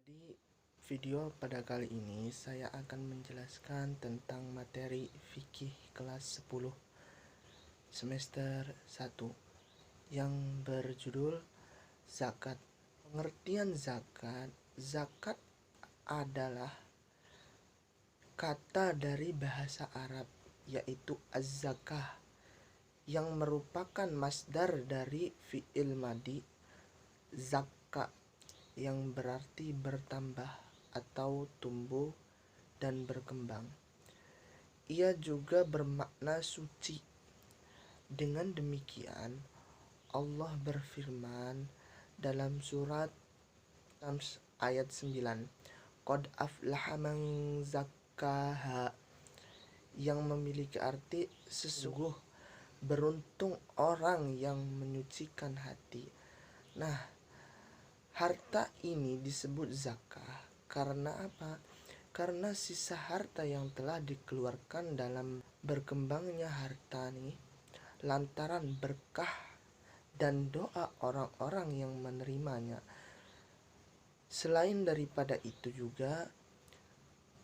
Di video pada kali ini saya akan menjelaskan tentang materi fikih kelas 10 semester 1 yang berjudul zakat. Pengertian zakat. Zakat adalah kata dari bahasa Arab yaitu az-zakah yang merupakan masdar dari fi'il madi zakka yang berarti bertambah atau tumbuh dan berkembang. Ia juga bermakna suci. Dengan demikian, Allah berfirman dalam surat Syams ayat 9, Qad aflaha man zakkaha, yang memiliki arti sesungguh beruntung orang yang menyucikan hati. Nah, harta ini disebut zakah karena apa? Karena sisa harta yang telah dikeluarkan dalam berkembangnya harta nih, lantaran berkah dan doa orang-orang yang menerimanya. Selain daripada itu juga,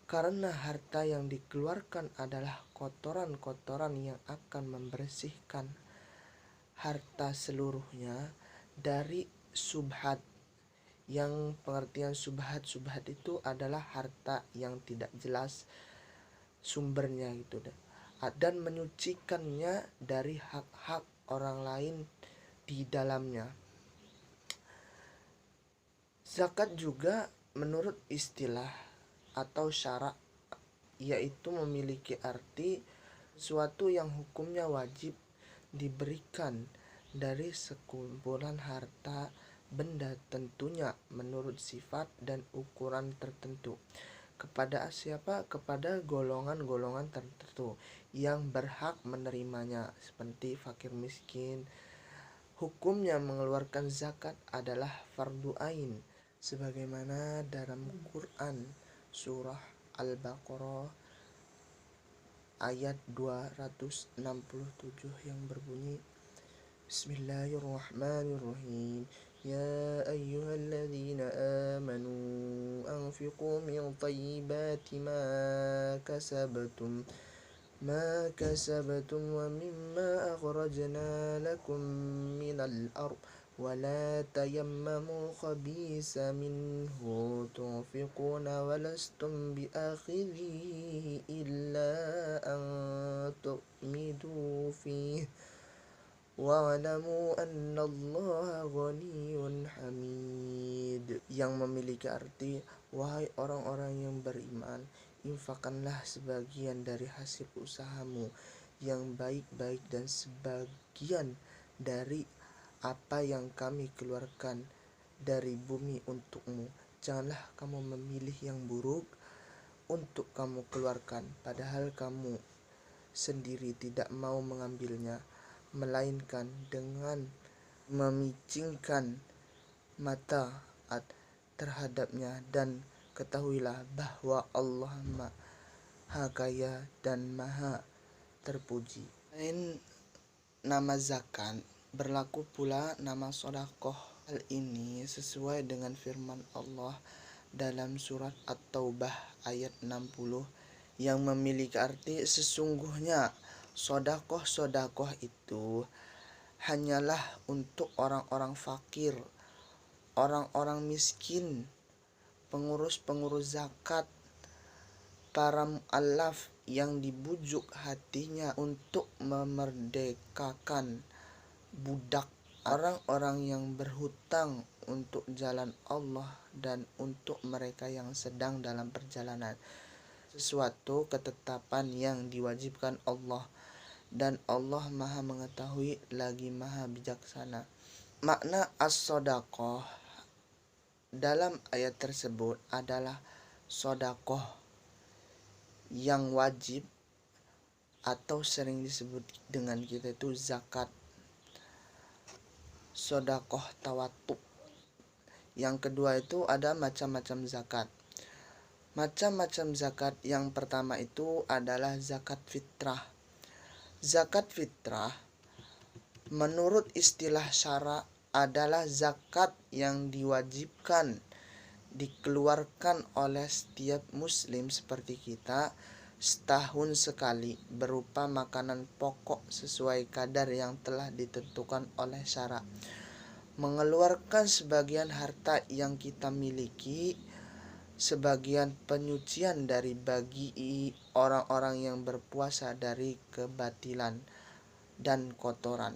karena harta yang dikeluarkan adalah kotoran-kotoran yang akan membersihkan harta seluruhnya dari subhat. Yang pengertian subhat itu adalah harta yang tidak jelas sumbernya gitu, dan menyucikannya dari hak-hak orang lain di dalamnya. Zakat juga menurut istilah atau syarak yaitu memiliki arti suatu yang hukumnya wajib diberikan dari sekumpulan harta benda, tentunya menurut sifat dan ukuran tertentu. Kepada siapa? Kepada golongan-golongan tertentu yang berhak menerimanya, seperti fakir miskin. Hukumnya mengeluarkan zakat adalah fardu ain, sebagaimana dalam Quran surah Al-Baqarah ayat 267 yang berbunyi, Bismillahirrahmanirrahim. Ya ayyuhalladzina amanu anfiqu min thayyibati ma kasabtum wa mimma akhrajna lakum minal ard wa la tayammamu khabisa minhu tunfiquna wa lastum biakhidhihi illa an tu'midu fihi wa'lamu annallaha ghaniyyun hamid, yang memiliki arti, wahai orang-orang yang beriman, infakkanlah sebagian dari hasil usahamu yang baik-baik dan sebagian dari apa yang kami keluarkan dari bumi untukmu. Janganlah kamu memilih yang buruk untuk kamu keluarkan, padahal kamu sendiri tidak mau mengambilnya, melainkan dengan memicingkan mata terhadapnya, dan ketahuilah bahwa Allah Maha Kaya dan Maha Terpuji. Selain nama zakat, berlaku pula nama sodakoh. Hal ini sesuai dengan firman Allah dalam surat At-Taubah ayat 60 yang memiliki arti sesungguhnya sodakoh itu hanyalah untuk orang-orang fakir, orang-orang miskin, pengurus-pengurus zakat, para mu'allaf yang dibujuk hatinya untuk memerdekakan budak, orang-orang yang berhutang untuk jalan Allah, dan untuk mereka yang sedang dalam perjalanan. Sesuatu ketetapan yang diwajibkan Allah, dan Allah Maha mengetahui lagi Maha bijaksana. Makna as-sodakoh dalam ayat tersebut adalah sodakoh yang wajib atau sering disebut dengan kita itu zakat, sodakoh tawatuk. Yang kedua itu ada macam-macam zakat. Macam-macam zakat yang pertama itu adalah zakat fitrah. Zakat fitrah menurut istilah syara adalah zakat yang diwajibkan dikeluarkan oleh setiap muslim seperti kita setahun sekali berupa makanan pokok sesuai kadar yang telah ditentukan oleh syara. Mengeluarkan sebagian harta yang kita miliki sebagian penyucian dari bagi orang-orang yang berpuasa dari kebatilan dan kotoran,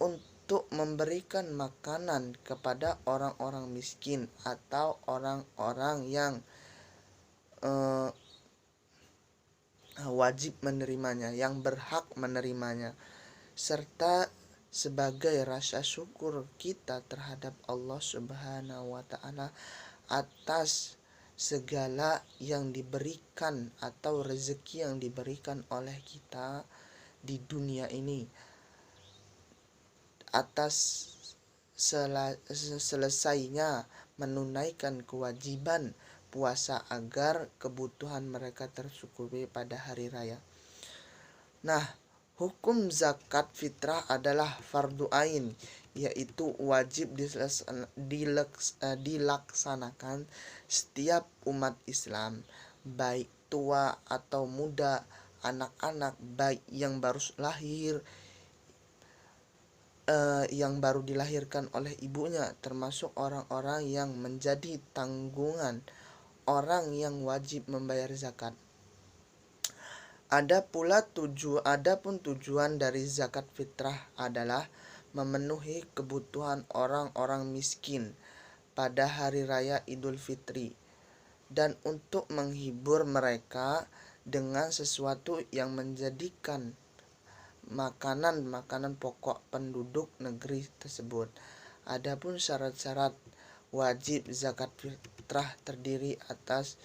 untuk memberikan makanan kepada orang-orang miskin atau orang-orang yang wajib menerimanya, yang berhak menerimanya, serta sebagai rasa syukur kita terhadap Allah Subhanahu wa taala atas segala yang diberikan atau rezeki yang diberikan oleh kita di dunia ini, atas selesainya menunaikan kewajiban puasa agar kebutuhan mereka tercukupi pada hari raya. Nah, hukum zakat fitrah adalah fardu ain, yaitu wajib dilaksanakan setiap umat Islam, baik tua atau muda, anak-anak, baik yang baru lahir, yang baru dilahirkan oleh ibunya, termasuk orang-orang yang menjadi tanggungan orang yang wajib membayar zakat. Adapun tujuan dari zakat fitrah adalah memenuhi kebutuhan orang-orang miskin pada hari raya Idul Fitri dan untuk menghibur mereka dengan sesuatu yang menjadikan makanan pokok penduduk negeri tersebut. Adapun syarat-syarat wajib zakat fitrah terdiri atas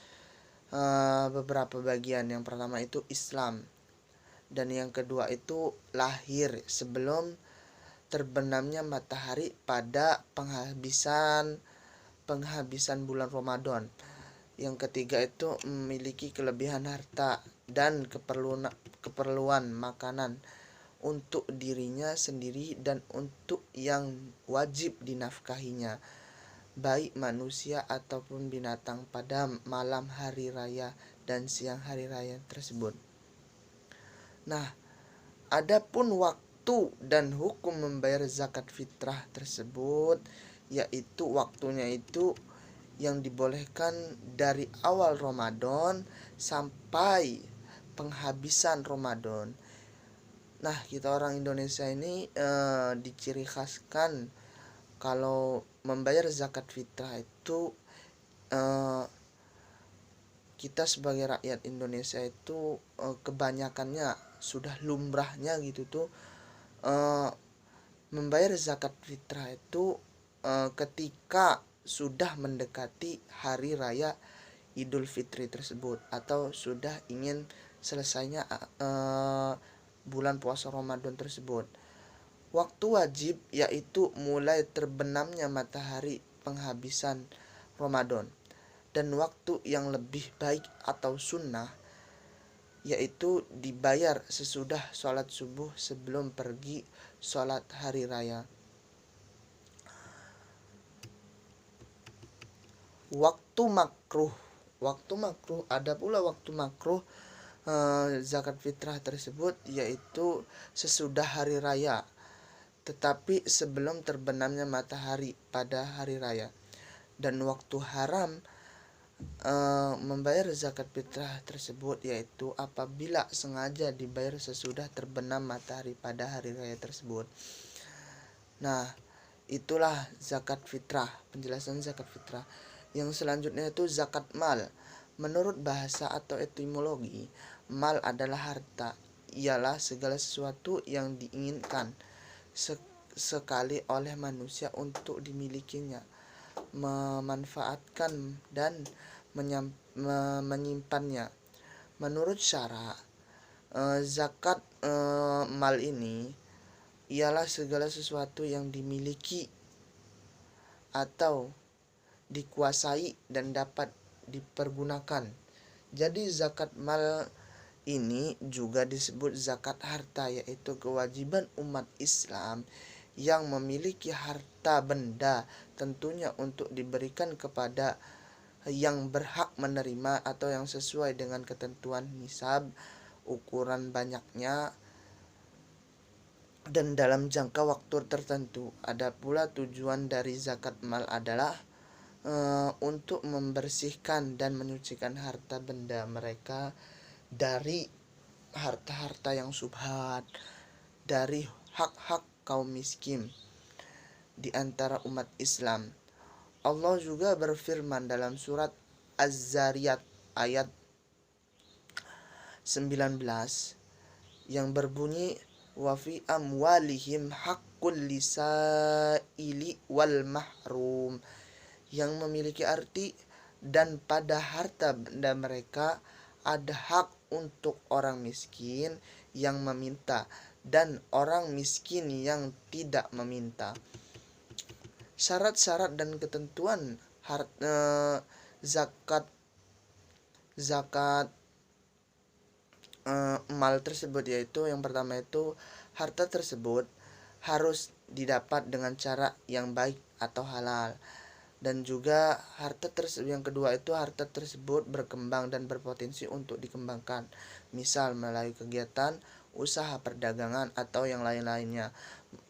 beberapa bagian. Yang pertama itu Islam, dan yang kedua itu lahir sebelum terbenamnya matahari pada penghabisan bulan Ramadan. Yang ketiga itu memiliki kelebihan harta dan keperluan makanan untuk dirinya sendiri dan untuk yang wajib dinafkahinya, baik manusia ataupun binatang pada malam hari raya dan siang hari raya tersebut. Nah, adapun waktu dan hukum membayar zakat fitrah tersebut, yaitu waktunya itu yang dibolehkan dari awal Ramadan sampai penghabisan Ramadan. Nah, kita orang Indonesia ini diciri khaskan kalau membayar zakat fitrah itu kita sebagai rakyat Indonesia itu kebanyakannya sudah lumrahnya gitu tuh membayar zakat fitrah itu ketika sudah mendekati hari raya Idul Fitri tersebut atau sudah ingin selesainya bulan puasa Ramadan tersebut. Waktu wajib yaitu mulai terbenamnya matahari penghabisan Ramadan, dan waktu yang lebih baik atau sunnah yaitu dibayar sesudah sholat subuh sebelum pergi sholat hari raya. Waktu makruh ada pula waktu makruh zakat fitrah tersebut, yaitu sesudah hari raya tetapi sebelum terbenamnya matahari pada hari raya. Dan waktu haram membayar zakat fitrah tersebut yaitu apabila sengaja dibayar sesudah terbenam matahari pada hari raya tersebut. Nah, itulah zakat fitrah, penjelasan zakat fitrah. Yang selanjutnya itu zakat mal. Menurut bahasa atau etimologi, mal adalah harta, ialah segala sesuatu yang diinginkan sekali oleh manusia untuk dimilikinya, memanfaatkan dan menyimpannya. Menurut syara, zakat mal ini ialah segala sesuatu yang dimiliki atau dikuasai dan dapat dipergunakan. Jadi zakat mal ini juga disebut zakat harta, yaitu kewajiban umat Islam yang memiliki harta benda tentunya untuk diberikan kepada yang berhak menerima atau yang sesuai dengan ketentuan nisab, ukuran banyaknya, dan dalam jangka waktu tertentu. Ada pula tujuan dari zakat mal adalah untuk membersihkan dan menyucikan harta benda mereka dari harta-harta yang subhat, dari hak-hak kaum miskin di antara umat Islam. Allah juga berfirman dalam surat Az-Zariyat ayat 19 yang berbunyi wa fi amwalihim haqqul lisaili wal mahrum, yang memiliki arti dan pada harta benda mereka ada hak untuk orang miskin yang meminta dan orang miskin yang tidak meminta. Syarat-syarat dan ketentuan zakat zakat mal tersebut, yaitu yang pertama itu harta tersebut harus didapat dengan cara yang baik atau halal, dan juga yang kedua itu harta tersebut berkembang dan berpotensi untuk dikembangkan, misal melalui kegiatan usaha perdagangan atau yang lain-lainnya.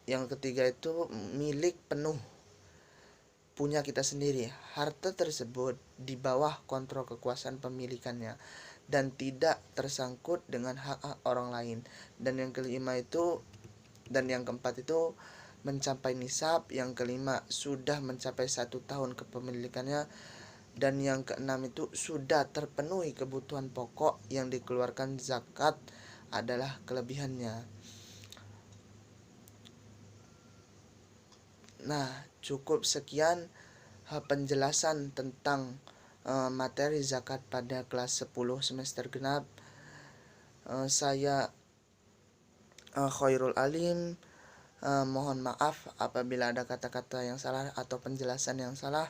Yang ketiga itu milik penuh, punya kita sendiri. Harta tersebut di bawah kontrol kekuasaan pemilikannya dan tidak tersangkut dengan hak-hak orang lain. Dan yang keempat itu mencapai nisab. Yang kelima sudah mencapai 1 tahun kepemilikannya. Dan yang keenam itu sudah terpenuhi kebutuhan pokok yang dikeluarkan zakat adalah kelebihannya. Nah, cukup sekian penjelasan tentang materi zakat pada kelas 10 semester genap. Saya Khairul Alim. Mohon maaf apabila ada kata-kata yang salah atau penjelasan yang salah.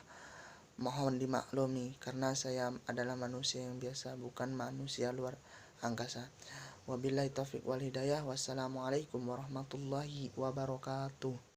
Mohon dimaklumi karena saya adalah manusia yang biasa, bukan manusia luar angkasa. Wabillahi taufiq wal hidayah. Wassalamualaikum warahmatullahi wabarakatuh.